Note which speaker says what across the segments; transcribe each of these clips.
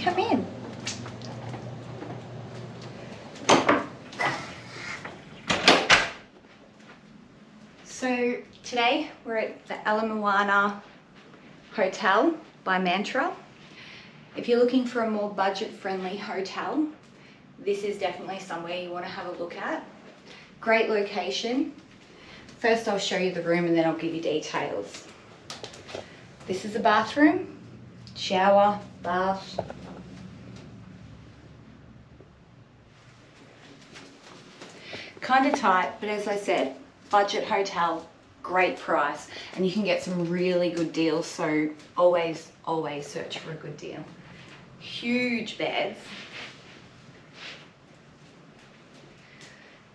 Speaker 1: Come in. So today we're at the Ala Moana Hotel by Mantra. If you're looking for a more budget-friendly hotel, this is definitely somewhere you want to have a look at. Great location. First I'll show you the room and then I'll give you details. This is the bathroom, shower, bath. Kind of tight, but as I said, budget hotel, great price, and you can get some really good deals, so always search for a good deal. Huge beds,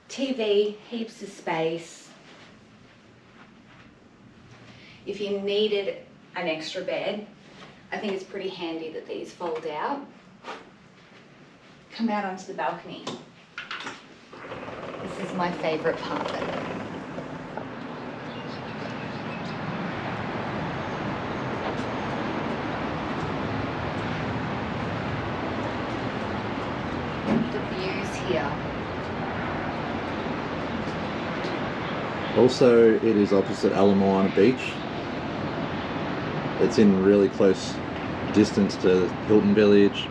Speaker 1: TV, heaps of space. If you needed an extra bed, I think it's pretty handy that these fold out. Come out onto the balcony. This is my favorite part. Here.
Speaker 2: Also, it is opposite Ala Moana Beach. It's in really close distance to Hilton Village.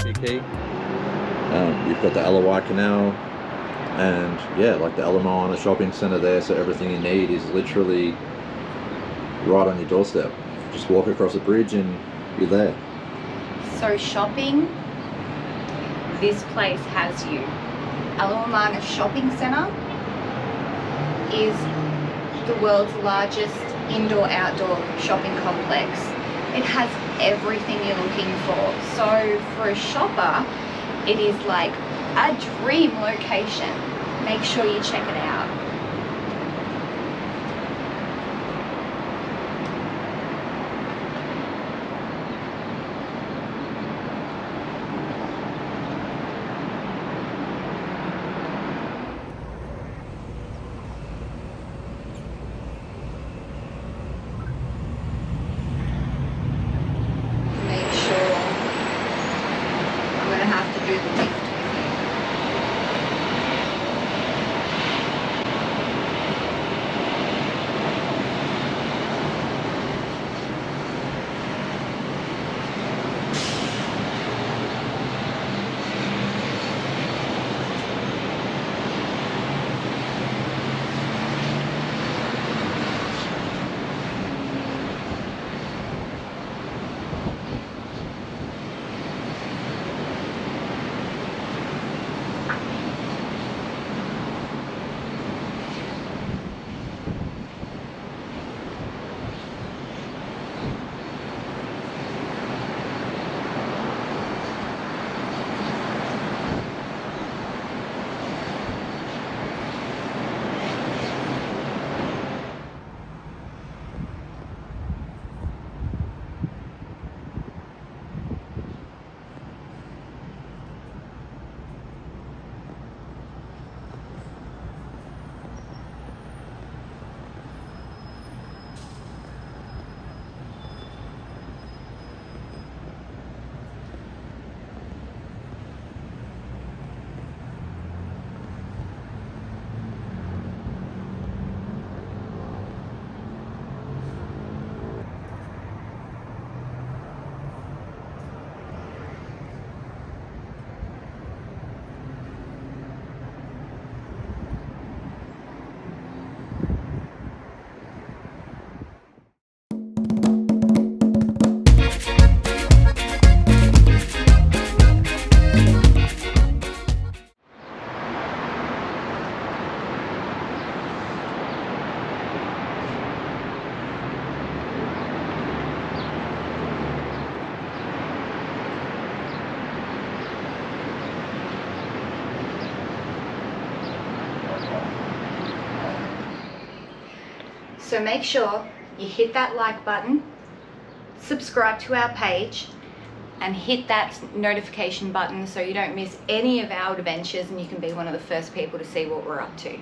Speaker 2: Waikiki. You've got the Ala Canal, and yeah, like the Ala Moana shopping center there, so everything you need is literally right on your doorstep. Just walk across a bridge and you're there.
Speaker 1: So shopping, this place has you. Ala Moana Shopping Center is the world's largest indoor-outdoor shopping complex. It has everything you're looking for. So for a shopper, it is like a dream location. Make sure you check it out. Make sure I'm going to have to do the lift. So make sure you hit that like button, subscribe to our page, and hit that notification button so you don't miss any of our adventures and you can be one of the first people to see what we're up to.